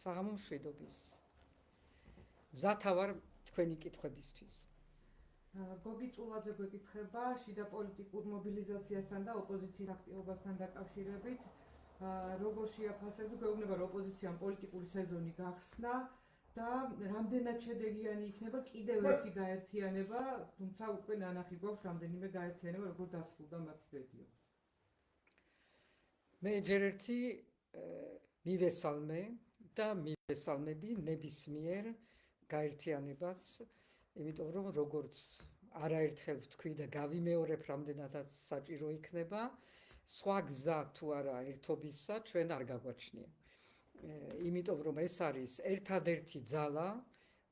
საღამო მშვიდობის. მზათა ვარ თქვენი კითხვებისთვის. გოგი წულაძე გვეკითხება შიდა პოლიტიკურ მობილიზაციასთან და ოპოზიციის აქტივობასთან დაკავშირებით. როგორ შეაფასებთ, გვეუბნება რომ ოპოზიციამ პოლიტიკური სეზონი გახსნა და რამდენად შედეგიანი იქნება კიდევ ერთი გაერთიანება, თუმცა უკვე ნანახი გვაქვს რამდენიმე გაერთიანება როგორ დასრულდა მათი ბედიო. მე ჯერ ერთი მივესალმე და მივესალმები ნებისმიერ გაერთიანებას, იმიტომ რომ როგორც არაერთხელ ვთქვი და გავიმეორებ რამდენადაც საჭირო იქნება, სხვა გზა თუ არა ერთობისა ჩვენ არ გაგვაჩნია. იმიტომ რომ ეს არის ერთადერთი ძალა,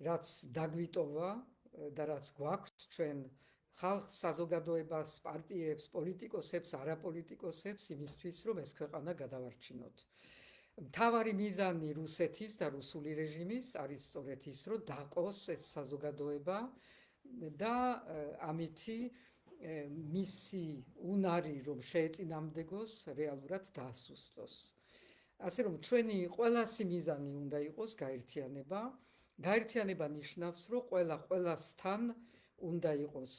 რაც დაგვიტოვა და რაც გვაქვს ჩვენ ხალხს, საზოგადოებას, პარტიებს, პოლიტიკოსებს, არაპოლიტიკოსებს იმისთვის, რომ ეს ქვეყანა გადავარჩინოთ. მთავარი მიზანი რუსეთის და რუსული რეჟიმის არის სწორედ ის, რომ დაყოს ეს საზოგადოება და ამითი მისი უნარი რომ შეეწინამდეგოს რეალურად დაასუსტოს. ასე რომ ჩვენი ყველასი მიზანი უნდა იყოს გაერთიანება. გაერთიანება ნიშნავს, რომ ყველასთან უნდა იყოს,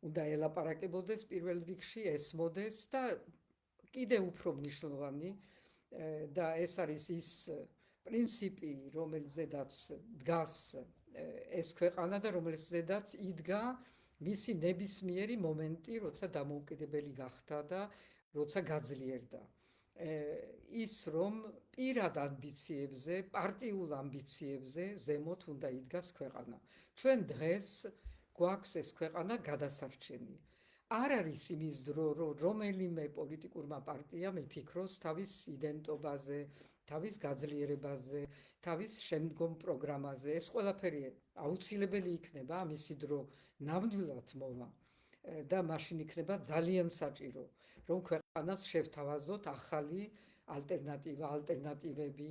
უნდა ელაპარაკებოდეს პირველ რიგში, ესმოდეს და კიდევ უფრო მნიშვნელოვანი და ეს არის ის პრინციპი, რომელზედაც დგას ეს ქვეყანა და რომელზედაც იდგა მისი ნებისმიერი მომენტი, როცა დამოუკიდებელი გახდა და როცა გაძლიერდა. ის რომ პირად ამბიციებზე, პარტიულ ამბიციებზე ზემოთ უნდა იდგას ქვეყანა. ჩვენ დღეს გვაქვს ეს ქვეყანა გადასარჩენი. არ არის იმის დრო, რომ რომელიმე პოლიტიკურმა პარტიამ იფიქროს თავის იდენტობაზე, თავის გაძლიერებაზე, თავის შემდგომ პროგრამაზე. ეს ყველაფერი აუცილებელი იქნება, ამისი დრო ნამდვილად მოვა და მაშინ იქნება ძალიან საჭირო, რომ ქვეყანას შევთავაზოთ ახალი ალტერნატივა, ალტერნატივები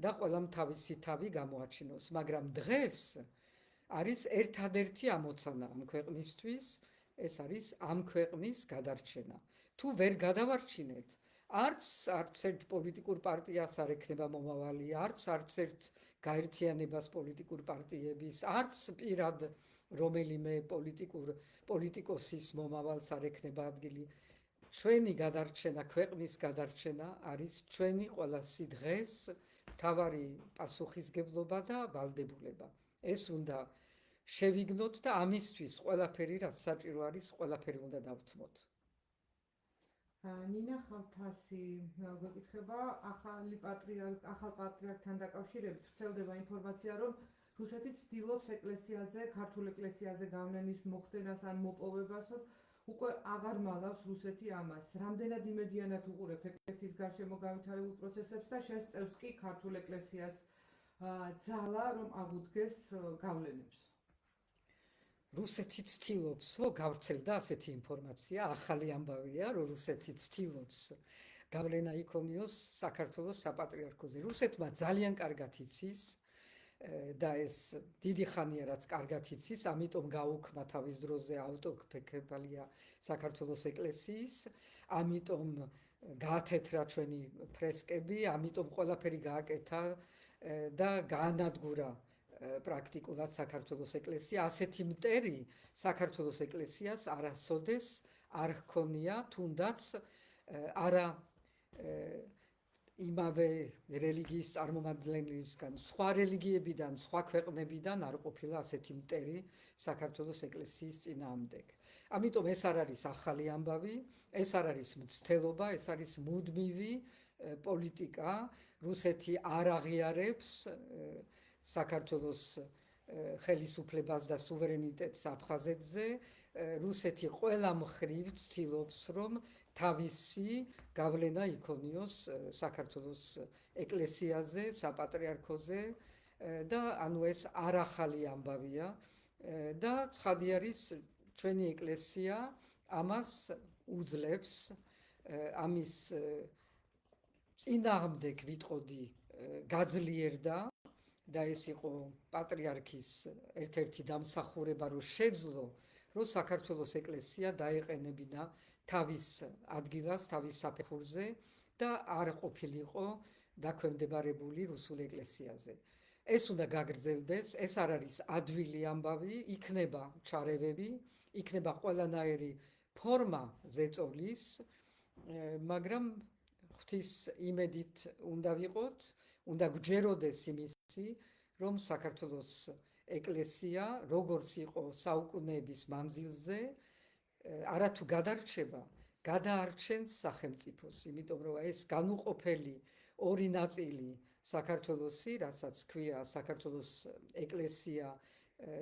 და ყველამ თავისი თავი გამოაჩინოს. მაგრამ დღეს არის ერთადერთი ამოცანა ამ ქვეყნისთვის, ეს არის ამ ქვეყნის გადარჩენა. თუ ვერ გადავარჩინეთ, არც ერთ პოლიტიკურ პარტიას არ ექნება მომავალი, არც ერთ გაერთიანებას პოლიტიკურ პარტიების, არც პირად რომელიმე პოლიტიკოსის მომავალს არ ექნება ადგილი. ჩვენი გადარჩენა, ქვეყნის გადარჩენა არის ჩვენი ყველასი დღეს მთავარი პასუხისგებლობა და ვალდებულება. ეს უნდა შევიგნოთ და ამისთვის ყველაფერი, რაც საჭირო არის, ყველაფერი უნდა დავთმოთ. ნინა ხალთასი გვეკითხება ახალ პატრიარქთან დაკავშირებით ვრცელდება ინფორმაცია, რომ რუსეთი ცდილობს ეკლესიაზე, ქართულ ეკლესიაზე გავლენის მოხდენას ან მოპოვებას, უკვე აღარ მალავს რუსეთი ამას. რამდენად იმედიანად უყურებთ ეკლესიის გარშემო გავითარებულ პროცესებს და შესწევს კი ქართულ ეკლესიას ძალა, რომ აღუდგეს გავლენებს. რუსეთი ცდილობს, გავრცელდა ასეთი ინფორმაცია, ახალი ამბავია, რომ რუსეთი ცდილობს გავლენა იქონიოს საქართველოს საპატრიარქოზე. რუსეთმა ძალიან კარგად იცის და ეს დიდი ხანია რაც კარგად იცის, ამიტომ გაუქმა თავის დროზე ავტოკეფალია საქართველოს ეკლესიის, ამიტომ გაათეთრა ჩვენი ფრესკები, ამიტომ ყველაფერი გააკეთა და გაანადგურა პრაქტიკულად საქართველოს ეკლესია. ასეთი მტერი საქართველოს ეკლესიას არასოდეს არ ჰქონია, თუნდაც არა იმავე რელიგიის წარმომადგენლებისგან, სხვა რელიგიებიდან, სხვა ქვეყნებიდან არ ყოფილა ასეთი მტერი საქართველოს ეკლესიის წინააღმდეგ. ამიტომ ეს არ არის ახალი ამბავი, ეს არ არის მცდელობა, ეს არის მუდმივი პოლიტიკა. რუსეთი არ აღიარებს საქართველოს ხელისუფლებას და სუვერენიტეტს აფხაზეთზე. რუსეთი ყველა მხრივ ცდილობს, რომ თავისი გავლენა იქონიოს საქართველოს ეკლესიაზე, საპატრიარქოზე და ანუ ეს არ ახალი ამბავია და ცხადი არის ჩვენი ეკლესია ამას უძლებს, ამის წინააღმდეგ ვიტყოდი გაძლიერდა და ეს იყო პატრიარქის ერთ-ერთი დამსახურება, რომ შევძლო, რომ საქართველოს ეკლესია დაეყენებინა თავის ადგილას, თავის საფეხურზე და არ ყოფილიყო დაქვემდებარებული რუსულ ეკლესიაზე. ეს უნდა გაგრძელდეს, ეს არ არის ადვილი ამბავი, იქნება ჩარევები, იქნება ყველანაირი ფორმა ზეწოლის, მაგრამ ღვთის იმედით უნდა ვიყოთ, უნდა გვჯეროდეს იმისი, რომ საქართველოს ეკლესია, როგორც იყო საუკუნეების მანძილზე, არათუ გადარჩება, გადაარჩენს სახელმწიფოს, იმიტომ რომ ეს განუყოფელი ორი ნაწილი საქართველოსი, რასაც ქვია საქართველოს ეკლესია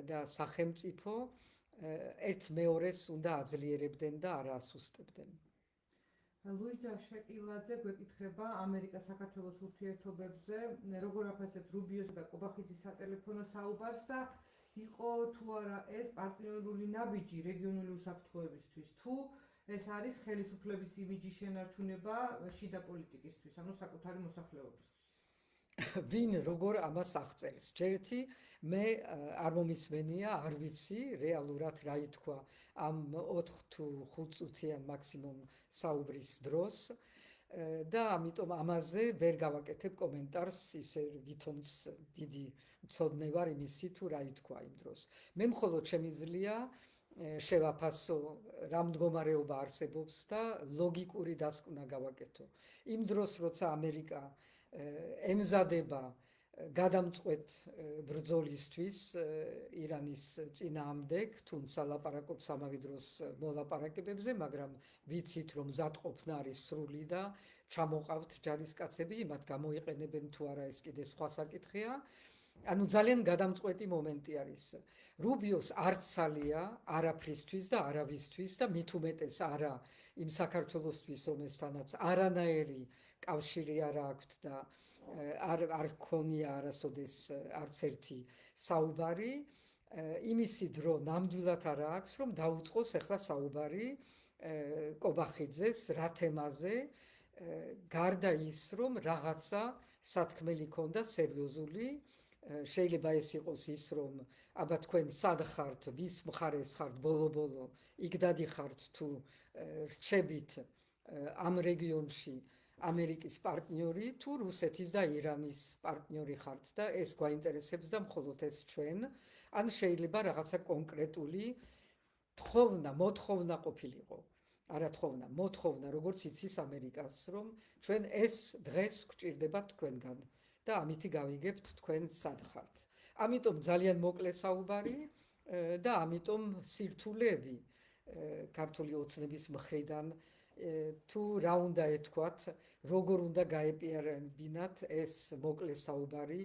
და სახელმწიფო, ერთ მეორეს უნდა აძლიერებდნენ და არა ასუსტებდნენ. ლუიზა შეკილაძე გვეკითხება ამერიკა-საქართველოს ურთიერთობებზე, როგორ აფასებთ რუბიოს და კობახიძის სატელეფონო საუბარს და იყო თუ არა ეს პარტნიორული ნაბიჯი რეგიონული უსაფრთხოებისთვის, თუ ეს არის ხელისუფლების იმიჯის შენარჩუნება შიდა პოლიტიკისთვის, ანუ საკუთარი მოსახლეობისთვის. ვინ როგორ ამას აღწერს? ჯერთი მე არ მომისმენია, არ ვიცი რეალურად რა ითქვა ამ 4 თუ 5 წუთიან მაქსიმუმ საუბრის დროს და ამიტომ ამაზე ვერ გავაკეთებ კომენტარს, ისე ვითომც დიდი მცოდნე ვარ იმისი თუ რა ითქვა იმ დროს. მე მხოლოდ შემიძლია შევაფასო რა მდგომარეობა არსებობს და ლოგიკური დასკვნა გავაკეთო. იმ დროს როცა ამერიკა ემზადება გადამწყვეტ ბრძოლისთვის ირანის წინააღმდეგ, თუმცა ლაპარაკობს ამავე დროს მოლაპარაკებებზე, მაგრამ ვიცით რომ მზადყოფნა არის სრული და ჩამოყავთ ჯარისკაცები, მათ გამოიყენებენ თუ არა ეს კიდე სხვა საკითხია. ანუ ძალიან გადამწყვეტი მომენტი არის. რუბიოს არც სალია არაფრისთვის და არავისთვის და მით უმეტეს არა იმ საქართველოსთვის, რომელთანაც არანაირი კავშირი არ აქვთ და არ ქონია არასოდეს არც ერთი საუბარი, იმისი დრო ნამდვილად არ აქვს, რომ დაუწყოს ახლა საუბარი კობახიძეს რა თემაზე, გარდა ის, რომ რაღაცა სათქმელი ქონდა სერიოზული, შეიძლება ეს იყოს ის, რომ აბა თქვენ სად ხართ, ვის მხარეს ხართ ბოლო-ბოლო, იქ დადიხართ თუ რჩებით ამ რეგიონში ამერიკის პარტნიორი თუ რუსეთის და ირანის პარტნიორი ხართ და ეს გვაინტერესებს და მხოლოდ ეს ჩვენ, ან შეიძლება რაღაცა კონკრეტული მოთხოვნა ყოფილიყო. არა თხოვნა, მოთხოვნა, როგორც იცის ამერიკას, რომ ჩვენ ეს დღეს გვჭირდება თქვენგან და ამითი გავიგებთ თქვენ სად ხართ. ამიტომ ძალიან მოკლე საუბარი და ამიტომ სირთულეები ქართული ოცნების მხრიდან თუ რა უნდა ეთქვათ, როგორ უნდა გაეპიარებინათ ეს მოკლე საუბარი,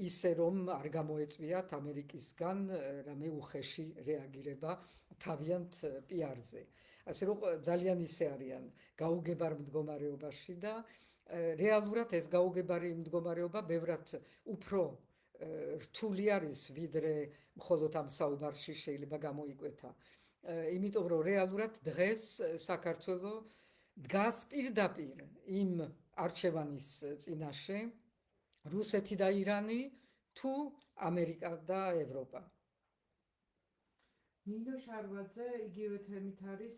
ისე რომ არ გამოეწვიათ ამერიკისგან რამე უხეში რეაგირება თავიანთ პიარზე. ასე რომ ძალიან ისე არიან გაუგებარ მდგომარეობაში და რეალურად ეს გაუგებარი მდგომარეობა ბევრად უფრო რთული არის, ვიდრე მხოლოდ ამ საუბარში შეიძლება გამოიკვეთა. იმიტომ რომ რეალურად დღეს საქართველო დგას პირდაპირ იმ არჩევანის წინაშე, რუსეთი და ირანი თუ ამერიკა და ევროპა. ნინო შარვაძე იგივე თემით არის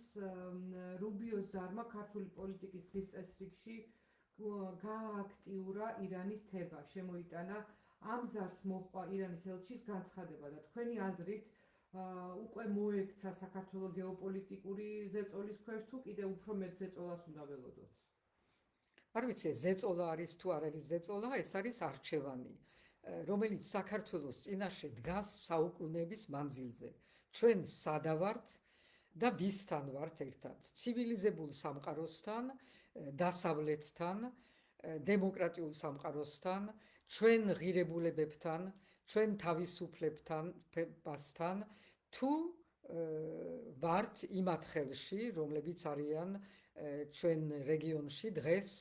რუბიოს ზარმა ქართული პოლიტიკის დღის წესრიგში გააქტიურა ირანის თება, შემოიტანა ამ ზარს მოჰყვა ირანის ელჩის განცხადება და თქვენი აზრით უკვე მოექცა საქართველოს გეოპოლიტიკური ზეწოლის ქვეშ თუ კიდე უფრო მეტ ზეწოლას უნდა ველოდოთ? არ ვიცი, ზეწოლა არის თუ არ არის ზეწოლა, ეს არის არჩევანი, რომელიც საქართველოს წინაშე დგას საუკუნეების მანძილზე. ჩვენ სადა ვართ და ვისთან ვართ ერთად? ცივილიზებულ სამყაროსთან, დასავლეთთან, დემოკრატიულ სამყაროსთან, ჩვენ ღირებულებებთან, ჩვენ თავისუფლებთან, თუ ვართ იმ ათხელში, რომლებიც არიან ჩვენ რეგიონში დღეს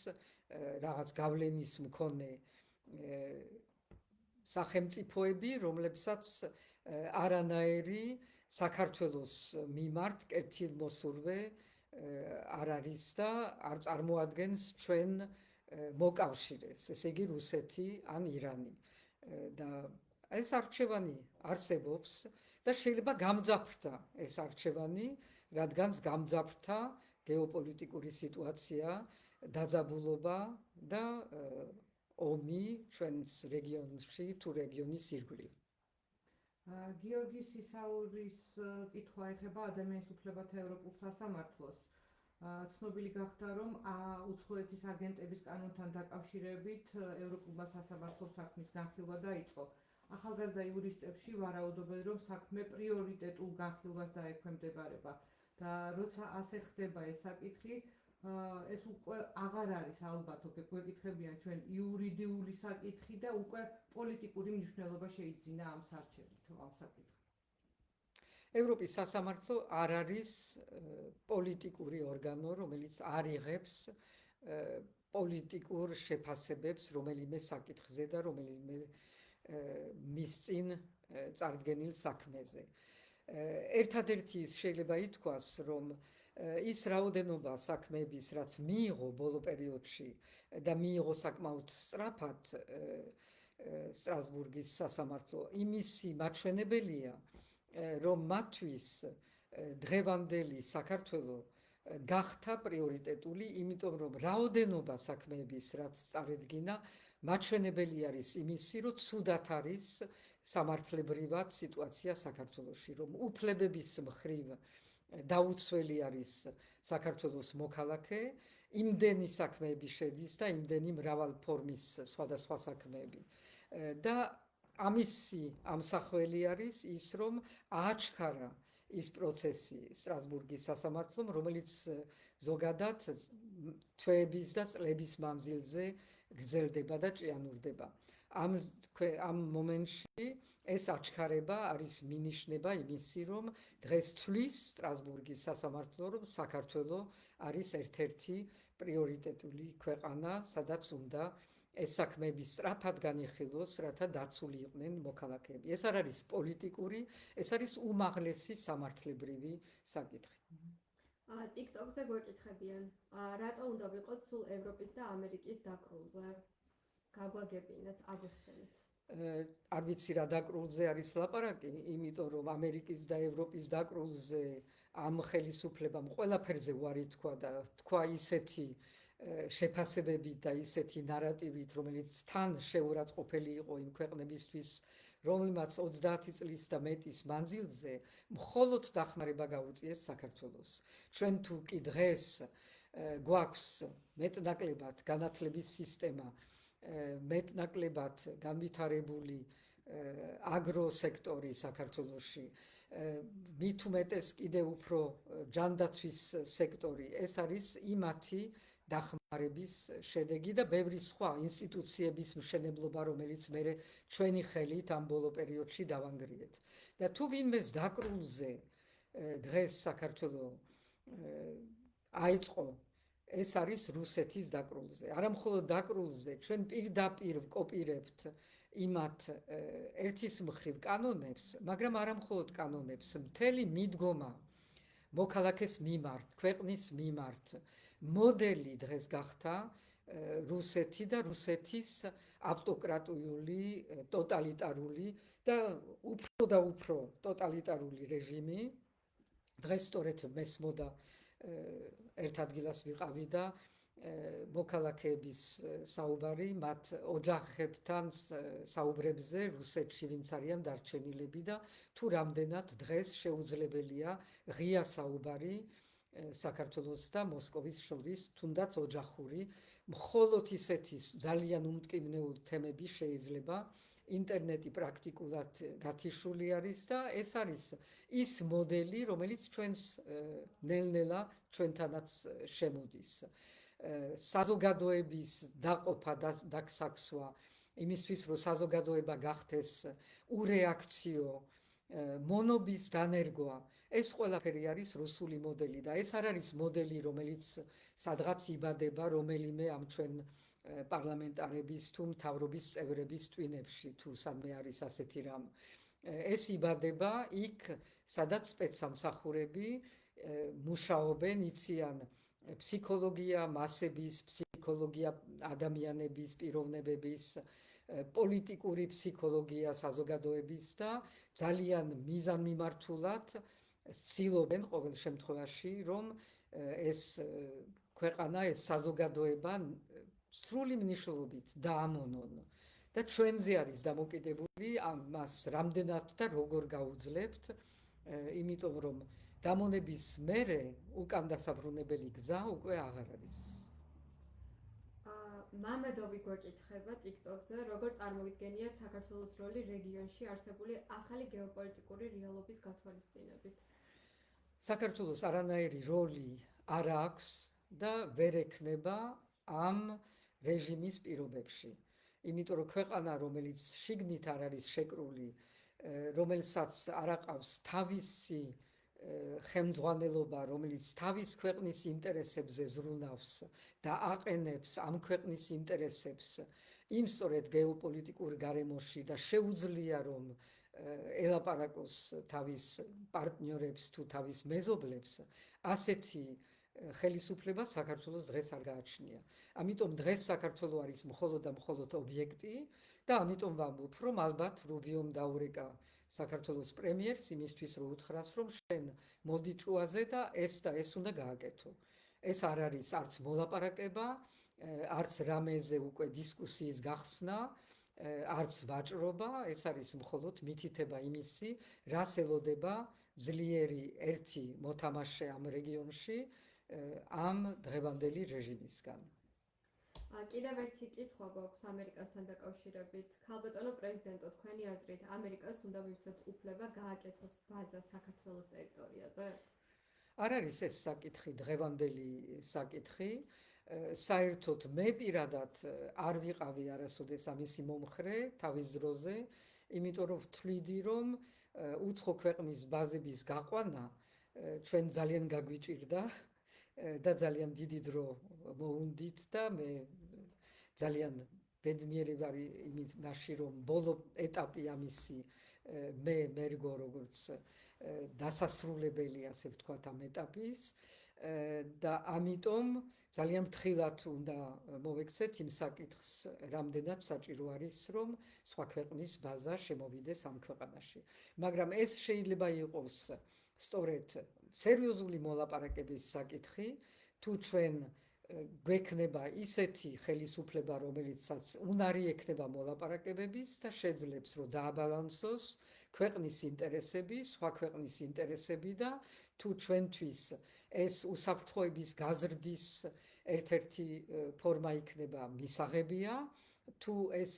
რაღაც გავლენის მქონე სახელმწიფოები, რომლებსაც არანაირი საქართველოს მიმართ კეთილმოსურვე არ არის და არ წარმოადგენს ჩვენ მოკავშირეს, ესე იგი რუსეთი ან ირანი. და ეს არჩევანი არსებობს და შეიძლება გამძაფრდა ეს არჩევანი, რადგანაც გამძაფრდა გეოპოლიტიკური სიტუაცია, დაძაბულობა და ომი ჩვენს რეგიონში თუ რეგიონის ირგვლივ. გიორგი სისაურის კითხვა ეხება ადამიანის უფლებათა ევროპულ სასამართლოს. ცნობილი გახდა, რომ უცხოეთის აგენტების კანონთან დაკავშირებით ევროპულმა სასამართლომ საქმის განხილვა დაიწყო. ახალგაზრდა იურისტებში ვარაუდობენ, რომ საქმე პრიორიტეტულ განხილვას დაექვემდებარება და როცა ასე ხდება ეს საკითხი, ეს უკვე აღარ არის ალბათ გვეკითხებიან ჩვენ იურიდიული საკითხი და უკვე პოლიტიკური მნიშვნელობა შეიძინა ამ სარჩელით, ამ საკითხს. ევროპის სასამართლო არ არის პოლიტიკური ორგანო, რომელიც არ იღებს პოლიტიკურ შეფასებებს რომელიმე საკითხზე და რომელიმე მის წინ წარდგენილ საქმეზე. ერთადერთი შეიძლება ითქვას, რომ ის რაოდენობა საქმეების, რაც მიიღო ბოლო პერიოდში და მიიღო საკმაოდ სწრაფად სტრასბურგის სასამართლო, იმისი მაჩვენებელია, რომ მათთვის დღევანდელი საქართველო გახდა პრიორიტეტული, იმიტომ რომ რაოდენობა საქმეების, რაც წარედგინა, მაჩვენებელი არის იმისი, რომ ცუდად არის სამართლებრივად სიტუაცია საქართველოში, რომ უფლებების მხრივ დაუცველი არის საქართველოს მოქალაქე, იმდენი საქმეები შედის და იმდენი მრავალ ფორმის სხვადასხვა საქმეები. და ამისი ამსახველი არის ის, რომ ააჩქარა ის პროცესი სტრასბურგის სასამართლომ, რომელიც ზოგადად თვეების და წლების მანძილზე გრძელდება და ჭიანურდება. ამ მომენტში ეს აჩქარება არის მინიშნება იმისი, რომ დღეს თვლის სტრასბურგის სასამართლო, რომ საქართველო არის ერთ-ერთი პრიორიტეტული ქვეყანა, სადაც უნდა ეს საქმეები სწრაფად განიხილოს, რათა დაცული იყვნენ მოქალაქეები. ეს არ არის პოლიტიკური, ეს არის უმაღლესი სამართლებრივი საკითხი. TikTok-ზე გვეკითხებიან, რატო უნდა ვიყოთ სულ ევროპის და ამერიკის დაკრულზე? გაგვაგებინეთ, აგვიხსენეთ. არ ვიცი რა დაკრულზე არის ლაპარაკი, იმიტომ რომ ამერიკის და ევროპის დაკრულზე ამ ხელისუფლებამ ყველაფერზე უარი თქვა და თქვა ისეთი შეფასებები და ისეთი ნარატივით, რომელიც თან შეურაცხყოფელი იყო იმ ქვეყნებისთვის, რომელმაც 30 წლის და მეტის მანძილზე მხოლოდ დახმარება გაუწიეს საქართველოს. ჩვენ თუ კი დღეს გვაქვს მეტნაკლებად განათლების სისტემა, მეტნაკლებად განვითარებული აგროსექტორი საქართველოში, მით უმეტეს კიდევ უფრო ჯანდაცვის სექტორი, ეს არის იმათი დახმარების შედეგი და ბევრი სხვა ინსტიტუციების მშენებლობა, რომელიც მე ჩვენი ხელით ამ ბოლო პერიოდში დავანგრიეთ. და თუ ვინმეს დაკრულზე დღეს საქართველო აიწყო, ეს არის რუსეთის დაკრულზე. არა მხოლოდ დაკრულზე, ჩვენ პირდაპირ ვკოპირებთ იმათ ერთის მხრივ კანონებს, მაგრამ არა მხოლოდ კანონებს, მთელი მიდგომა მოქალაქეს მიმართ, ქვეყნის მიმართ. მოდელი დღეს გახდა რუსეთი და რუსეთის ავტოკრატიული, ტოტალიტარული და უფრო ტოტალიტარული რეჟიმი. დღეს სწორედ მესმოდა ერთ ადგილას ვიყავი და მოქალაქეების საუბარი მათ ოჯახებთან საუბრებზე რუსეთში ვინც არიან დარჩენილები და თუ რამდენად დღეს შეუძლებელია ღია საუბარი საქართველოს და მოსკოვის შორის, თუნდაც ოჯახური, მხოლოდ ისეთი ძალიან უმტკივნეულ თემები შეიძლება ინტერნეტი პრაქტიკულად გათიშული არის და ეს არის ის მოდელი, რომელიც ჩვენს ნელ-ნელა ჩვენთანაც შემოდის. საზოგადოების დაყოფა და დაგსაქსვა იმისთვის, რომ საზოგადოება გახდეს ურეაქციო, მონობის დანერგვა, ეს ყველაფერი არის რუსული მოდელი და ეს არ არის მოდელი, რომელიც სადღაც იბადება რომელიმე ამ ჩვენ პარლამენტარების თუ მთავრობის წევრების ტვინებში, თუ სადმე არის ასეთი რამ. ეს იბადება იქ, სადაც სპეცსამსახურები მუშაობენ, იციან ფსიქოლოგია მასების, ფსიქოლოგია ადამიანების, პიროვნებების, პოლიტიკური ფსიქოლოგია საზოგადოების და ძალიან მიზანმიმართულად ცდილობენ ყოველ შემთხვევაში, რომ ეს ქვეყანა, ეს საზოგადოება სრული მნიშვნელობით დაამონონ და ჩვენზე არის დამოკიდებული ამას რამდენად და როგორ გაუძლებთ, იმიტომ რომ დამონების მერე უკან დასაბრუნებელი გზა უკვე აღარ არის. მამედოვი გვეკითხება TikTok-ზე, როგორ წარმოგიდგენიათ საქართველოს როლი რეგიონში არსებული ახალი გეოპოლიტიკური რეალობის გათვალისწინებით? საქართველოს არანაირი როლი არ აქვს და ვერ ექნება ამ რეჟიმის პირობებში. იმიტომ რომ ქვეყანა, რომელიც შიგნით არ არის შეკრული, რომელსაც არ აყავს თავისი ხელმძღვანელობა, რომელიც თავის ქვეყნის ინტერესებზე ზრუნავს და აყენებს ამ ქვეყნის ინტერესებს იმ სწორედ გეოპოლიტიკურ გარემოში და შეუძლია რომ ელაპარაკოს თავის პარტნიორებს თუ თავის მეზობლებს, ასეთი ხელისუფლება საქართველოს დღეს არ გააჩნია. ამიტომ დღეს საქართველო არის მხოლოდ და მხოლოდ ობიექტი და ამიტომ ვამბობ, რომ ალბათ რუბიომ დაურეკა საქართველოს პრემიერს იმისთვის, რომ უთხრას, რომ შენ მოდი ჭუაზე და ეს უნდა გააკეთო. ეს არ არის არც მოლაპარაკება, არც რამეზე უკვე დისკუსიის გახსნა, არც ვაჭრობა, ეს არის მხოლოდ მითითება იმისი, რას ელოდება ძლიერი ერთი მოთამაშე ამ რეგიონში ამ დღევანდელი რეჟიმისგან. კიდევ ერთი კითხვა გვაქვს ამერიკასთან დაკავშირებით. ქალბატონო პრეზიდენტო, თქვენი აზრით, ამერიკას უნდა მივცეთ უფლება გააკეთოს ბაზა საქართველოს ტერიტორიაზე? არ არის ეს საკითხი, დღევანდელი საკითხი. საერთოდ მე პირადად არ ვიყავი არასოდეს ამისი მომხრე თავის დროზე, იმიტომ რომ ვთვლიდი, რომ უცხო ქვეყნის ბაზების გაყვანა ჩვენ ძალიან გაგვიჭირდა და ძალიან დიდი დრო მოუნდით და მე ძალიან ბედნიერი ვარ იმაში, რომ ბოლო ეტაპი ამისი მე მერგო როგორც დასასრულებელი, ასე ვთქვათ, ამ ეტაპის და ამიტომ ძალიან ფრთხილად უნდა მოვექცეთ იმ საკითხს, რამდენად საჭირო არის, რომ სხვა ქვეყნის ბაზა შემოვიდეს ამ ქვეყანაში. მაგრამ ეს შეიძლება იყოს სწორედ სერიოზული მოლაპარაკების საკითხი, თუ ჩვენ გვექნება ისეთი ხელისუფლება, რომელიცაც უნარი ექნება მოლაპარაკებების და შეძლებს, რომ დააბალანსოს ქვეყნის ინტერესები, სხვა ქვეყნის ინტერესები და თუ ჩვენთვის ეს უსაფრთხოების გაზრდის ერთ-ერთი ფორმა იქნება მისაღებია, თუ ეს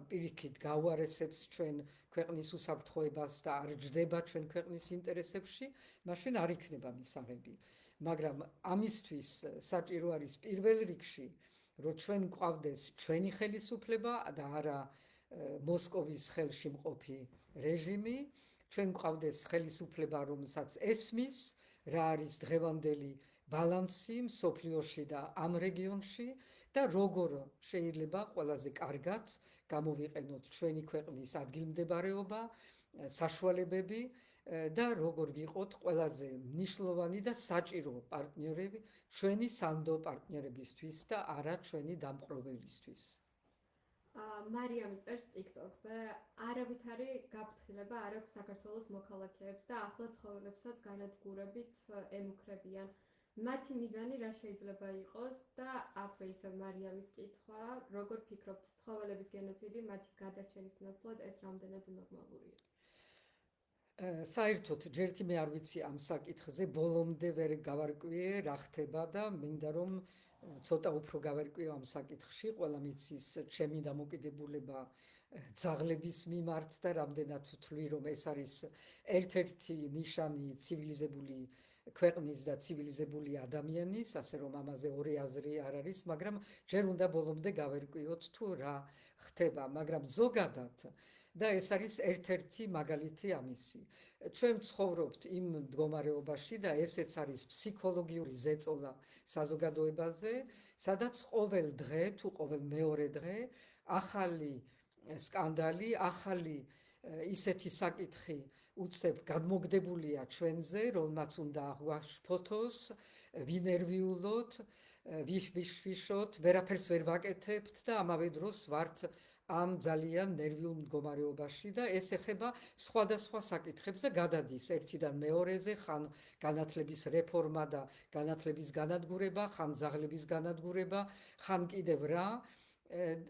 პირიქით გაუარესებს ჩვენ ქვეყნის უსაფრთხოებას და არ ჯდება ჩვენ ქვეყნის ინტერესებში, მაშინ არ იქნება მისაღები. მაგრამ ამისთვის საჭირო არის პირველ რიგში, რომ ჩვენ გვყავდეს ჩვენი ხელისუფლება და არა მოსკოვის ხელში მყოფი რეჟიმი, ჩვენ გვყავდეს ხელისუფლება, რომელსაც ესმის, რა არის დღევანდელი ბალანსი მსოფლიოში და ამ რეგიონში და როგორ შეიძლება ყველაზე კარგად გამოვიყენოთ ჩვენი ქვეყნის ადგილმდებარეობა, საშუალებები და როგორ ვიყოთ ყველაზე მნიშვნელოვანი და საჭირო პარტნიორები ჩვენი სანდო პარტნიორებისთვის და არა ჩვენი დამპყრობელისთვის. მარიამი წერს TikTok-ზე, არავითარი გაფრთხილება არ აქვს საქართველოს მოქალაქეებს და ახლა ცხოველებსაც განადგურებით ემუქრებიან. მათი მიზანი რა შეიძლება იყოს და აქვე ისევ მარიამის კითხვა, როგორ ფიქრობთ, ცხოველების გენოციდი მათი გადარჩენის ნაცვლად ეს რამდენად ნორმალურია? საერთოდ ჯერთი მე არ ვიცი ამ საკითხზე, ბოლომდე ვერ გავარკვიე რა ხდება და მინდა რომ ცოტა უფრო გავარკვიო ამ საკითხში, ყველა მიცის ჩემი დამოკიდებულება ძაღლების მიმართ და რამდენად ვთვლი, რომ ეს არის ერთ-ერთი ნიშანი ცივილიზებული ქვეყნის და ცივილიზებული ადამიანის, ასე რომ ამაზე ორი აზრი არ არის, მაგრამ ჯერ უნდა ბოლომდე გავერკვიოთ თუ რა ხდება, მაგრამ ზოგადად და ეს არის ერთ-ერთი მაგალითი ამისი. ჩვენ ვცხოვრობთ იმ მდგომარეობაში და ესეც არის ფსიქოლოგიური ზეწოლა საზოგადოებაზე, სადაც ყოველ დღე თუ ყოველ მეორე დღე ახალი სკანდალი, ახალი ისეთი საკითხი უცებ გადმოგდებულია ჩვენზე, რომელმაც უნდა აღვაშფოთოს, ვინერვიულოთ, ვიშვიშოთ, ვერაფერს ვერ ვაკეთებთ და ამავე დროს ვართ ამ ძალიან ნერვიულ მდგომარეობაში და ეს ეხება სხვადასხვა საკითხებს და გადადის ერთიდან მეორეზე, ხან განათლების რეფორმა და განათლების განადგურება, ხან ძაღლების განადგურება, ხან კიდევ რა,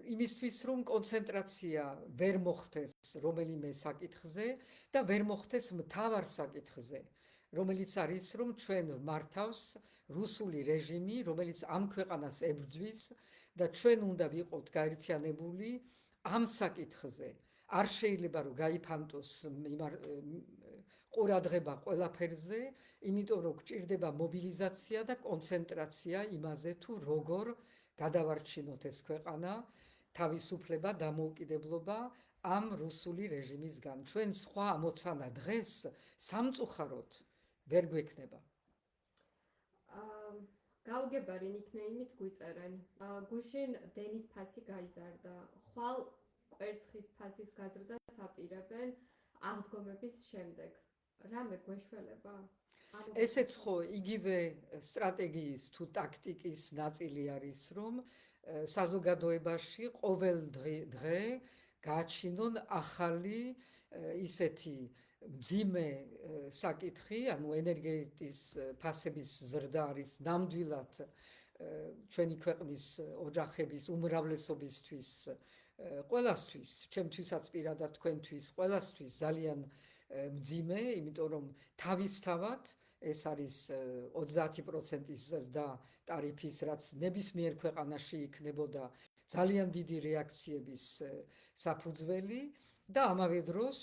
იმისთვის რომ კონცენტრაცია ვერ მოხდეს რომელიმე საკითხზე და ვერ მოხდეს მთავარ საკითხზე, რომელიც არის რომ ჩვენ მართავს რუსული რეჟიმი, რომელიც ამ ქვეყანას ებრძვის და ჩვენ უნდა ვიყოთ გაერთიანებული ამ საკითხზე. არ შეიძლება რომ გაიფანტოს ყურადღება ყველაფერზე, იმიტომ რომ გჭირდება მობილიზაცია და კონცენტრაცია იმაზე თუ როგორ გადავარჩინოთ ეს ქვეყანა, თავისუფლება, დამოუკიდებლობა ამ რუსული რეჟიმისგან. ჩვენ სხვა ამოცანა დღეს სამწუხაროდ ვერ გვექნება. გავგებარი ნიკნეიმით გვიწერენ. გუშინ დენის ფასი გაიზარდა. ხვალ კვერცხის ფასის გაზრდას აპირებენ აღდგომების შემდეგ. რამე გვეშველება? ესეც ხო იგივე სტრატეგიის თუ ტაქტიკის ნაწილი არის, რომ საზოგადოებაში ყოველ დღე გააჩინონ ახალი ისეთი მძიმე საკითხი, ანუ ენერგეტიკის ფასების ზრდა არის ნამდვილად ჩვენი ქვეყნის ოჯახების უმრავლესობისთვის, ყველასთვის, ჩემთვისაც პირადად, თქვენთვის, ყველასთვის ძალიან მძიმე, იმიტომ რომ თავისთავად ეს არის 30%-ის ზრდა ტარიფის, რაც ნებისმიერ ქვეყანაში იქნებოდა ძალიან დიდი რეაქციების საფუძველი და ამავე დროს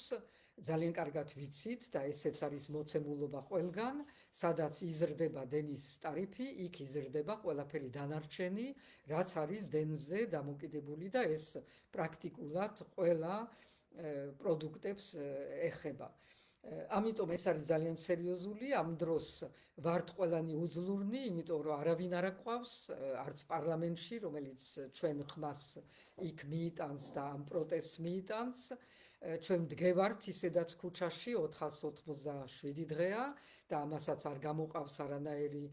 ძალიან კარგად ვიცით და ესეც არის მოცემულობა ყველგან, სადაც იზრდება დენის ტარიფი, იქ იზრდება ყველაფერი დანარჩენი, რაც არის დენზე დამოკიდებული და ეს პრაქტიკულად ყველა პროდუქტებს ეხება. ამიტომ ეს არის ძალიან სერიოზული, ამ დროს ვართ ყველანი უძლურნი, იმიტომ რომ არავინ არ აყვავს, არც პარლამენტში, რომელიც ჩვენ ხმას იქ მიიტანს და ამ პროტესტს მიიტანს. ჩვენ ვდგევართ ისედაც ქუჩაში 487 დღეა და ამასაც არ გამოყავს არანაირი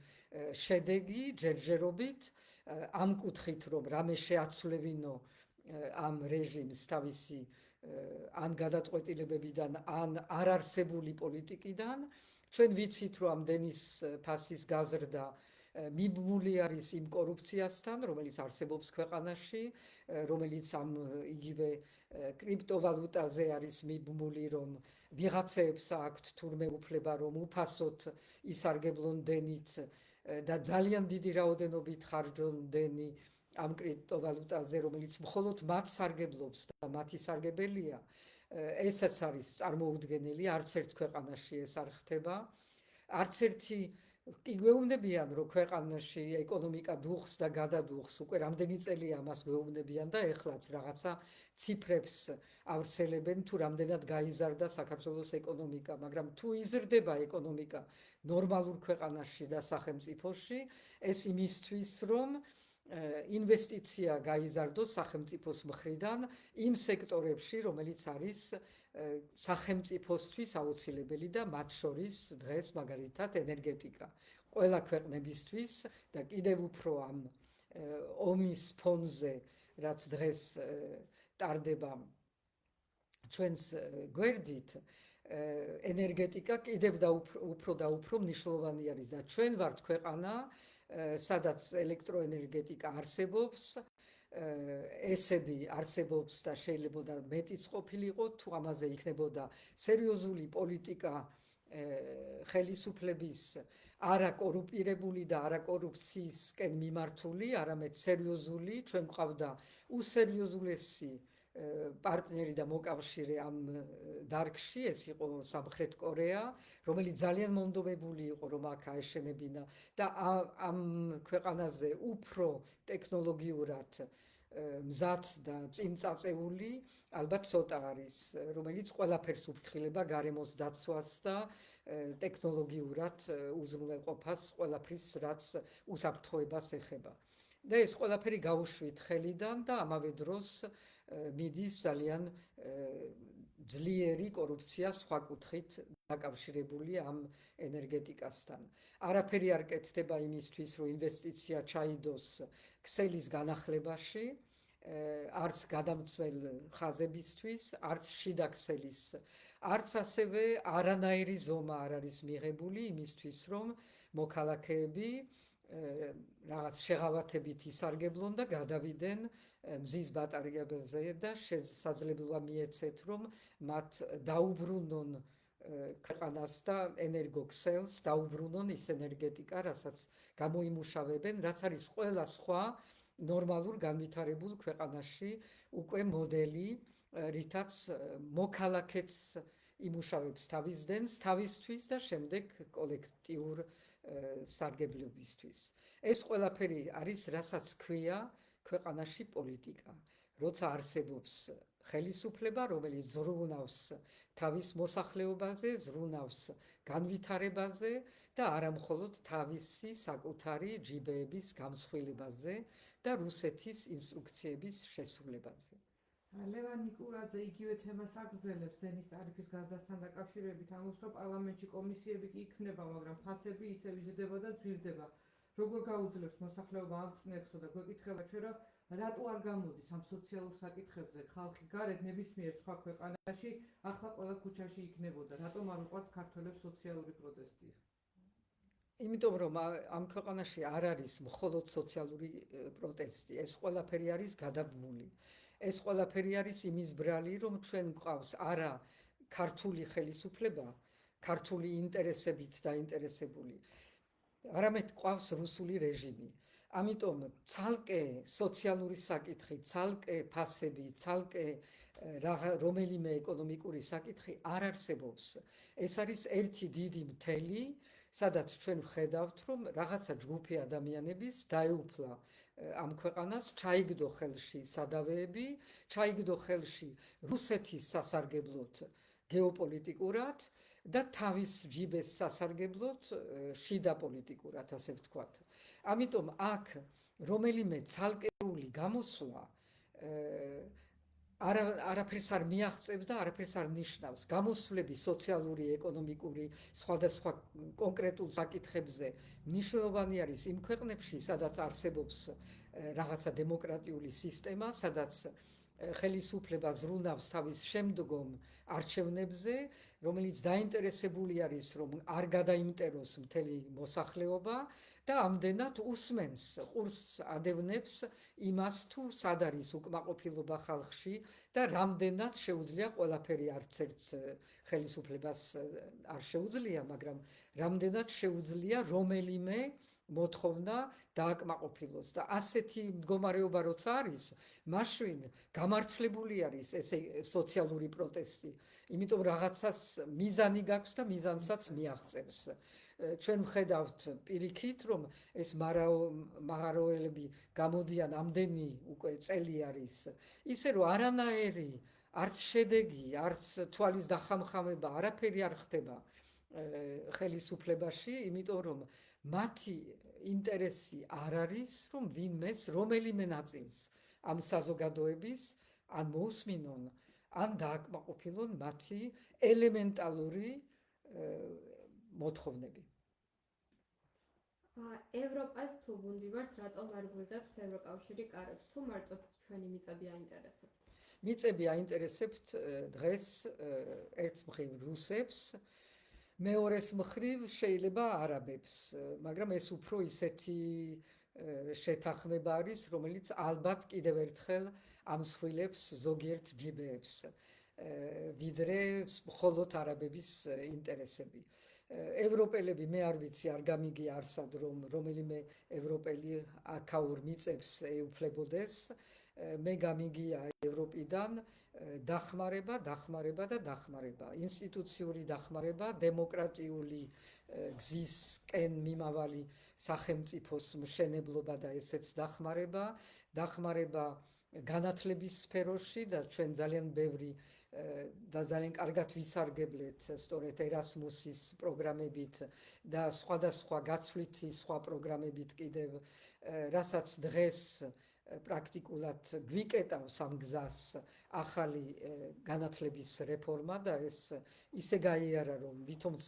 შედეგი ჯერჯერობით ამ კუთხით რომ რამე შეაცვლევინო ამ რეჟიმს თავისი ან გადაწყვეტილებებიდან ან არარსებული პოლიტიკიდან. ჩვენ ვიცით რომ ამ დენის ფასის გაზრდა მიბმული არის იმ კორუფციასთან, რომელიც არსებობს ქვეყანაში, რომელიც ამ იგივე კრიპტოვალუტაზე არის მიბმული, რომ ვიღაცეებს აქვთ თურმე უფლება, რომ უფასოდ ისარგებლონ დენით და ძალიან დიდი რაოდენობით ხარჯონ დენი ამ კრიპტოვალუტაზე, რომელიც მხოლოდ მათ სარგებლობს და მათი სარგებელია. ესაც არის წარმოუდგენელი, არც ერთ ქვეყანაში ეს არ ხდება. არც ერთი კი გვეუბნებიან, რომ ქვეყანაში ეკონომიკა დუხს და გადადუხს, უკვე რამდენი წელია ამას გვეუბნებიან და ეხლაც რაღაცა ციფრებს ავრცელებენ, თუ რამდენად გაიზარდა საქართველოს ეკონომიკა, მაგრამ თუ იზრდება ეკონომიკა ნორმალურ ქვეყანაში და სახელმწიფოში, ეს იმისთვის, რომ ინვესტიცია გაიზარდოს სახელმწიფოს მხრიდან იმ სექტორებში, რომელიც არის სახელმწიფოსთვის აუცილებელი და მათ შორის დღეს მაგალითად ენერგეტიკა. ყველა ქვეყნებისთვის და კიდევ უფრო ამ ომის ფონზე, რაც დღეს ტარდება ჩვენს გვერდით, ენერგეტიკა კიდევ უფრო და უფრო მნიშვნელოვანი არის და ჩვენ ვართ ქვეყანა, სადაც ელექტროენერგეტიკა არსებობს, ესები არსებობს და შეიძლება მეტიც ყოფილიყო, თუ ამაზე იქნებოდა სერიოზული პოლიტიკა ხელისუფლების არა კორუმპირებული და არა კორუფციისკენ მიმართული, არამედ სერიოზული, ჩვენ გვყავდა უსერიოზულესი პარტნიორი და მოკავშირე ამ დარგში, ეს იყო სამხრეთ კორეა, რომელიც ძალიან მონდომებული იყო, რომ აქ აეშენებინა და ამ ქვეყანაზე უფრო ტექნოლოგიურად მზად და წინწაწეული ალბათ ცოტა არის, რომელიც ყველაფერს უფრთხილება გარემოს დაცვას და ტექნოლოგიურად უზრუნველყოფას ყველაფრის, რაც უსაფრთხოებას ეხება. და ეს ყველაფერი გაუშვით ხელიდან და ამავე დროს მიდის ძალიან ძლიერი კორუფცია სხვა კუთხით დაკავშირებული ამ ენერგეტიკასთან. არაფერი არ კეთდება იმისთვის, რომ ინვესტიცია ჩაიდოს ქსელის განახლებაში. არც გადამწველ ხაზებისთვის, არც შიდა ქსელის, არც ასევე არანაირი ზომა არ არის მიღებული იმისთვის, რომ მოქალაქეები რაღაც შეღავათებით ისარგებლონ და გადავიდნენ მზის ბატარეებზე და შესაძლებლობა მიეცეთ, რომ მათ დაუბრუნონ ქვეყანას და ენერგოქსელს, დაუბრუნონ ის ენერგეტიკა, რასაც გამოიმუშავებენ, რაც არის ყველა სხვა ნორმალურ განვითარებულ ქვეყანაში უკვე მოდელი, რითაც მოქალაქეც იმუშავებს თავის დენს, თავისთვის და შემდეგ კოლექტიურ სარგებლობისთვის. ეს ყველაფერი არის, რასაც ქვია ქვეყანაში პოლიტიკა. როცა არსებობს ხელისუფლება, რომელიც ზრუნავს თავის მოსახლეობაზე, ზრუნავს განვითარებაზე და არა მხოლოდ თავისი საკუთარი ჯიბეების გამსხვილებაზე და რუსეთის ინსტრუქციების შესრულებაზე. ლევან ნიკურაძე იგივე თემას აგრძელებს ზენის ტარიფის გაზრდასთან დაკავშირებით, ამბობს, რომ პარლამენტში კომისიები კი იქნება, მაგრამ ფასები ისევ იზრდება და ძვირდება. როგორ გაუძლებს მოსახლეობა ამ წნეხსო და გვეკითხება ჩვენ, რომ რატო არ გამოდის ამ სოციალურ საკითხებზე ხალხი გარეთ ნებისმიერ სხვა ქვეყანაში ახლა ყველა ქუჩაში იქნებოდა, რატომ არ უყვართ ქართველებს სოციალური პროტესტი? იმიტომ რომ ამ ქვეყანაში არ არის მხოლოდ სოციალური პროტესტი, ეს ყველაფერი არის გადაბმული. ეს ყველაფერი არის იმის ბრალი, რომ ჩვენ გვყავს არა ქართული ხელისუფლება, ქართული ინტერესებით დაინტერესებული, არამედ გვყავს რუსული რეჟიმი. ამიტომ ცალკე სოციალური საკითხი, ცალკე ფასები, ცალკე რომელიმე ეკონომიკური საკითხი არ არსებობს. ეს არის ერთი დიდი მთელი, სადაც ჩვენ ვხედავთ, რომ რაღაცა ჯგუფი ადამიანების დაეუფლა ამ ქვეყანას, ჩაიგდო ხელში სადავეები, ჩაიგდო ხელში რუსეთის სასარგებლოდ გეოპოლიტიკურად და თავის ჯიბეს სასარგებლოდ შიდა პოლიტიკურად, ასე ვთქვათ. ამიტომ აქ რომელიმე ცალკეული გამოსვლა არაფერს არ მიაღწევს და არაფერს არ ნიშნავს. გამოსვლები სოციალური, ეკონომიკური, სხვადასხვა კონკრეტულ საკითხებზე მნიშვნელოვანი არის იმ ქვეყნებში, სადაც არსებობს რაღაცა დემოკრატიული სისტემა, სადაც ხელისუფლება ზრუნავს თავის შემდგომ არჩევნებზე, რომელიც დაინტერესებული არის, რომ არ გადაიმტეროს მთელი მოსახლეობა და ამდენად უსმენს, ყურს ადევნებს იმას, თუ სად არის უკმაყოფილება ხალხში და რამდენად შეუძლია ყველაფერი, არც ერთ ხელისუფლებას არ შეუძლია, მაგრამ რამდენად შეუძლია რომელიმე მოთხოვნა დააკმაყოფილოს და ასეთი მდგომარეობა როცა არის, მაშინ გამართლებული არის ეს სოციალური პროტესტი, იმიტომ რაღაცას მიზანი გაქვს და მიზანსაც მიაღწევს. ჩვენ ვხედავთ პირიქით, რომ ეს მაღაროელები გამოდიან ამდენი უკვე წელი არის, ისე რომ არანაირი არც შედეგი, არც თვალის დახამხამება არაფერი არ ხდება ხელისუფლებაში, იმიტომ რომ მათი ინტერესი არ არის, რომ ვინმეს რომელიმე ნაწილს ამ საზოგადოების ან მოусმინონ, ან დააკმაყოფილონ მათი ელემენტალური მოთხოვნები. ევროპას თუ ვუნდივართ, რატომ არ გვიღებს ევროკავშირი კარებს, თუ მარტო ჩვენი მიწები აინტერესებთ? მიწები აინტერესებთ დღეს ერთ მხრივ რუსებს, მეორეს მხრივ შეიძლება არაბებს, მაგრამ ეს უფრო ისეთი შეთანხმება არის, რომელიც ალბათ კიდევ ერთხელ ამსხვილებს ზოგიერთ ჯიბეებს, ვიდრე მხოლოდ არაბების ინტერესები. ევროპელები, მე არ ვიცი, არ გამიგია არსად, რომ რომელიმე ევროპელი აქაურ მიწებს ეუფლებოდეს, მე გამიგია ევროპიდან დახმარება და დახმარება, ინსტიტუციური დახმარება, დემოკრატიული გზისკენ მიმავალი სახელმწიფოს მშენებლობა და ესეც დახმარება განათლების სფეროში და ჩვენ ძალიან ბევრი და ძალიან კარგად ვისარგებლეთ სწორედ ერასმუსის პროგრამებით და სხვადასხვა გაცვლითი სხვა პროგრამებით კიდევ, რასაც დღეს პრაქტიკულად გვიკეტავს ამ გზას ახალი განათლების რეფორმა და ეს ისე გაიარა, რომ ვითომც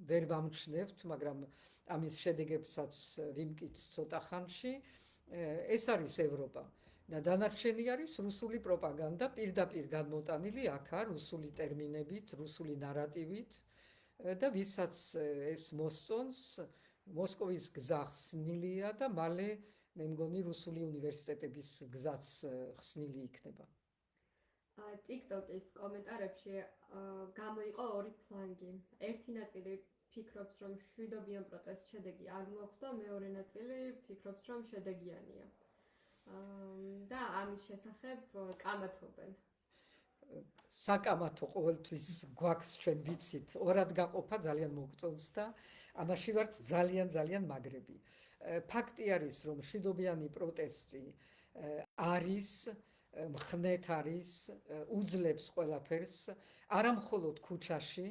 ვერ ვამჩნევთ, მაგრამ ამის შედეგებსაც ვიმკით ცოტა ხანში. ეს არის ევროპა. და დანარჩენი არის რუსული პროპაგანდა, პირდაპირ გადმოტანილი აქა რუსული ტერმინებით, რუსული ნარატივით და ვისაც ეს მოსწონს, მოსკოვის გზა ხსნილია და მალე მე მგონი რუსული უნივერსიტეტების გზაც ხსნილი იქნება. TikTok-ის კომენტარებში გამოიყო ორი ფლანგი. ერთი ნაწილი ფიქრობს, რომ მშვიდობიან პროტესტს შედეგი არ მოაქვს და მეორე ნაწილი ფიქრობს, რომ შედეგიანია. და ამის შესახებ კამათობენ. საკამათო ყოველთვის გვაქვს ჩვენ ვიცით, ორად გაყოფა ძალიან მოგწონს და ამაში ვართ ძალიან მაგრები. ფაქტი არის, რომ მშვიდობიანი პროტესტი არის, მხნეთ არის, უძლებს ყველაფერს, არა მხოლოდ ქუჩაში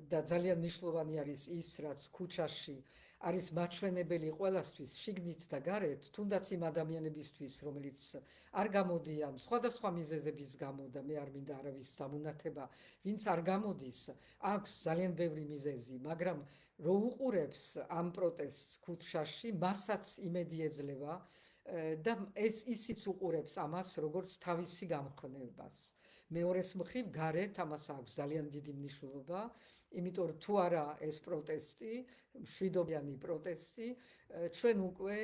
და ძალიან მნიშვნელოვანი არის ის, რაც ქუჩაში არის მაჩვენებელი ყველასთვის, შიგნით და გარეთ, თუნდაც იმ ადამიანებისთვის, რომელიც არ გამოდიან სხვადასხვა მიზეზების გამო და მე არ მინდა არავის დამუნათება, ვინც არ გამოდის, აქვს ძალიან ბევრი მიზეზი, მაგრამ რო უყურებს ამ პროტესტს ქუჩაში, მასაც იმედი ეძლევა და ისიც უყურებს ამას, როგორც თავისი გამხნევას. მეორეს მხრივ, გარეთ ამას აქვს ძალიან დიდი მნიშვნელობა, იმიტომ რომ თუ არა ეს პროტესტი, მშვიდობიანი პროტესტი, ჩვენ უკვე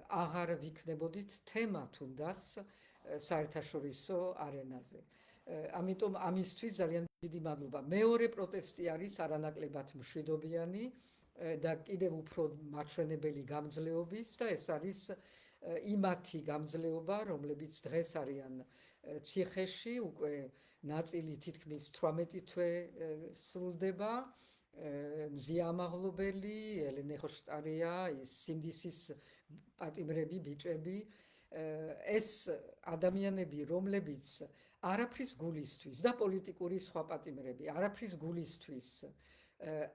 აღარ ვიქნებოდით თემა თუნდაც საერთაშორისო არენაზე. ამიტომ ამისთვის ძალიან დიდი მადლობა. მეორე პროტესტი არის არანაკლებად მშვიდობიანი და კიდევ უფრო მაჩვენებელი გამძლეობის და ეს არის იმათი გამძლეობა, რომლებიც დღეს არიან ციხეში, უკვე ნაწილი თითქმის 18 თვე სრულდება, მზია ამაღლობელი, ელენე ხოშტარია, სინდისის პატიმრები, ბიჭები, ეს ადამიანები, რომლებიც არაფრის გულისთვის და პოლიტიკური სხვა პატიმრები, არაფრის გულისთვის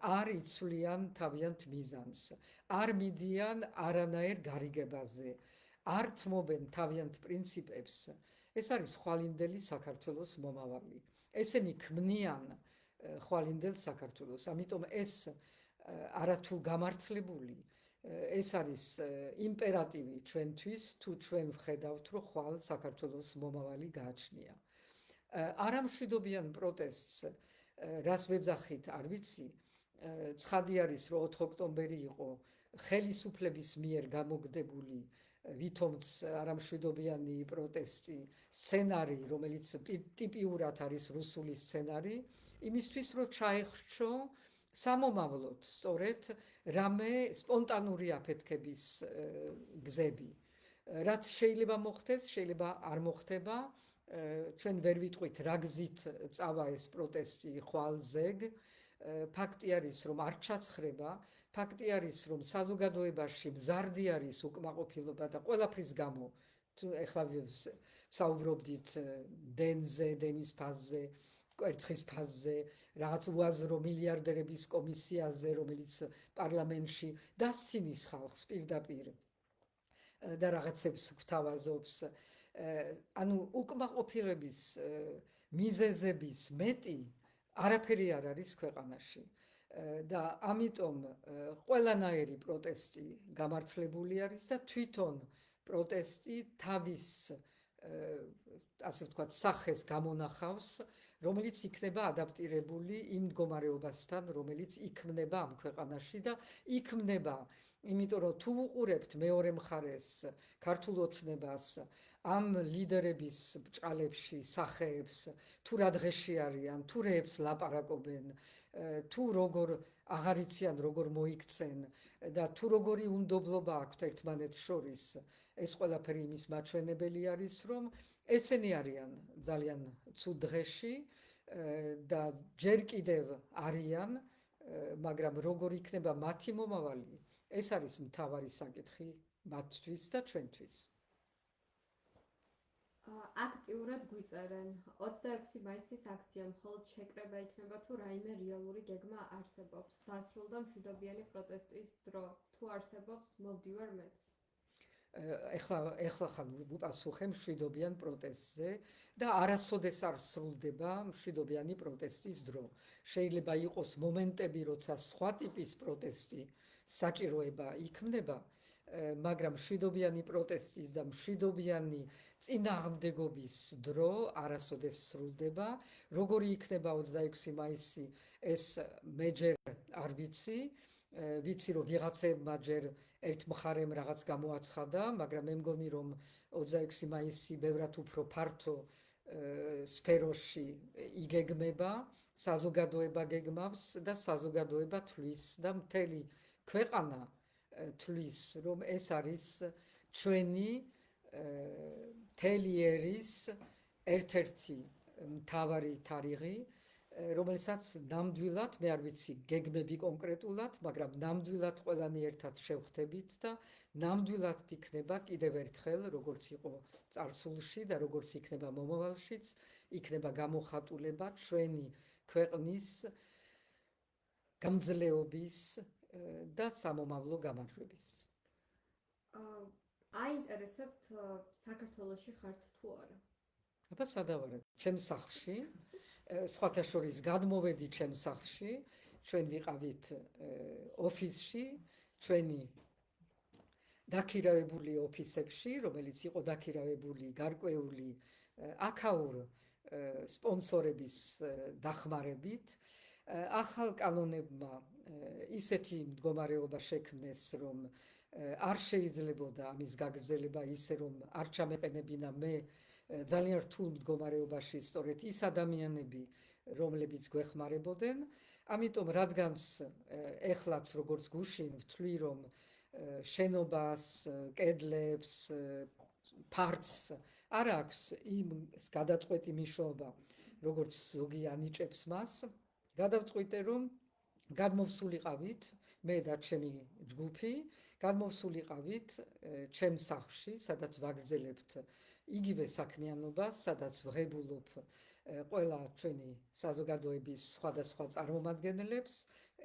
არ იცვლიან თავიანთ მიზანს, არ მიდიან არანაირ გარიგებაზე, არ თმობენ თავიანთ პრინციპებს, ეს არის ხვალინდელი საქართველოს მომავალი. ესენი ქმნიან ხვალინდელ საქართველოს, ამიტომ ეს არათუ გამართლებული, ეს არის იმპერატივი ჩვენთვის, თუ ჩვენ ვხედავთ, რომ ხვალ საქართველოს მომავალი გააჩნია. არამშვიდობიან პროტესტს, რას ვეძახით, არ ვიცი, ცხადი არის, რომ 4 ოქტომბერი იყო ხელისუფლების მიერ გამოგდებული ვითომც არამშვიდობიანი პროტესტი, სცენარი, რომელიც ტიპიურად არის რუსული სცენარი, იმისთვის, რომ ჩაეხრჩო სამომავლოდ სწორედ რამე სპონტანური აფეთქების გზები. რაც შეიძლება მოხდეს, შეიძლება არ მოხდება, ჩვენ ვერ ვიტყვით რა გზით წავა ეს პროტესტი ხვალ ზეგ, ფაქტი არის, რომ არ ჩაცხრება, ფაქტი არის, რომ საზოგადოებაში მზარდი არის უკმაყოფილება და ყველაფრის გამო, ეხლა საუბრობდით დენზე, დენის ფაზზე, კვერცხის ფაზზე, რაღაც უაზრო მილიარდერების კომისიაზე, რომელიც პარლამენტში დასცინის ხალხს პირდაპირ და რაღაცებს გვთავაზობს. ანუ უკმაყოფილების მიზეზების მეტი არაფერი არ არის ქვეყანაში. და ამიტომ ყველანაირი პროტესტი გამართლებული არის და თვითონ პროტესტი თავის ასე ვთქვათ სახეს გამონახავს, რომელიც იქნება ადაპტირებული იმ მდგომარეობასთან, რომელიც იქმნება ამ ქვეყანაში და იქმნება, იმიტომ რომ თუ უყურებთ მეორე მხარეს ქართულ ოცნებას, ამ ლიდერების ბჭყალებში, სახეებს, თუ რა დღეში არიან, თუ რეებს ლაპარაკობენ, თუ როგორ აღარ იციან, როგორ მოიქცენ და თუ როგორი უნდობლობა აქვთ ერთმანეთს შორის, ეს ყველაფერი იმის მაჩვენებელი არის, რომ ესენი არიან ძალიან ცუდ დღეში და ჯერ კიდევ არიან, მაგრამ როგორ იქნება მათი მომავალი, ეს არის მთავარი საკითხი მათთვის და ჩვენთვის. აქტიურად გვიწერენ 26 მაისის აქცია მხოლოდ შეკრება იქნება თუ რაიმე რეალური გეგმა არსებობს დასრულდა მშვიდობიანი პროტესტის დრო თუ არსებობს მოვდივარ მეც ეხლა ხან ვუპასუხე მშვიდობიან პროტესტზე და არასოდეს არ სრულდება მშვიდობიანი პროტესტის დრო. შეიძლება იყოს მომენტები, როცა სხვა ტიპის პროტესტი საჭიროება იქმნება, მაგრამ მშვიდობიანი პროტესტის და მშვიდობიანი წინააღმდეგობის დრო არასოდეს სრულდება. როგორი იქნება 26 მაისი, ეს მე ჯერ არ ვიცი. ვიცი, რომ ვიღაცებმა ჯერ ერთ მხარემ რაღაც გამოაცხადა, მაგრამ მე მგონი, რომ 26 მაისი ბევრად უფრო ფართო სფეროში იგეგმება, საზოგადოება გეგმავს და საზოგადოება თვლის და მთელი ქვეყანა თვლის, რომ ეს არის ჩვენი მთელი ერის ერთ-ერთი მთავარი თარიღი, რომელსაც ნამდვილად, მე არ ვიცი გეგმები კონკრეტულად, მაგრამ ნამდვილად ყველანი ერთად შევხვდებით და ნამდვილად იქნება კიდევ ერთხელ, როგორც იყო წარსულში და როგორც იქნება მომავალშიც, იქნება გამოხატულება ჩვენი ქვეყნის გამძლეობის და სამომავლო გამარჯვების. აინტერესებთ საქართველოში ხართ თუ არა? აბა სადავარ, ჩემს სახლში, სხვათა შორის გადმოვედი ჩემს სახლში, ჩვენ ვიყავით ოფისში, ჩვენი დაქირავებული ოფისებში, რომელიც იყო დაქირავებული გარკვეული აქაურ სპონსორების დახმარებით, ახალ კანონებმა ისეთი მდგომარეობა შექმნეს, რომ არ შეიძლებოდა ამის გაგრძელება ისე, რომ არ ჩამეყენებინა მე ძალიან რთულ მდგომარეობაში სწორედ ის ადამიანები, რომლებიც გვეხმარებოდნენ. ამიტომ რადგანაც ეხლაც როგორც გუშინ ვთვლი, რომ შენობას, კედლებს, ფარცს არ აქვს იმის გადაწყვეტი მნიშვნელობა, როგორც ზოგი ანიჭებს მას. გადავწყვიტე, რომ გადმოვსულიყავით მე და ჩემი ჯგუფი, გადმოვსულიყავით ჩემს სახლში, სადაც ვაგრძელებთ იგივე საქმიანობას, სადაც ვღებულობ ყველა ჩვენი საზოგადოების სხვადასხვა წარმომადგენლებს,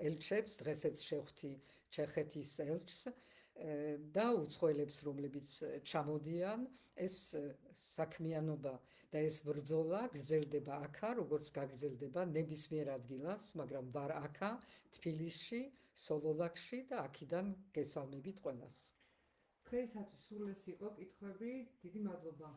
ელჩებს, დღესაც შევხვდი ჩეხეთის ელჩს და უცხოელებს, რომლებიც ჩამოდიან. ეს საქმიანობა და ეს ბრძოლა გრძელდება აქა, როგორც გაგრძელდება ნებისმიერ ადგილას, მაგრამ ვარ აქა, თბილისში, სოლოლაკში და აქედან გესალმებით ყველას. დღეისათვის სულ ეს იყო კითხვები. დიდი მადლობა.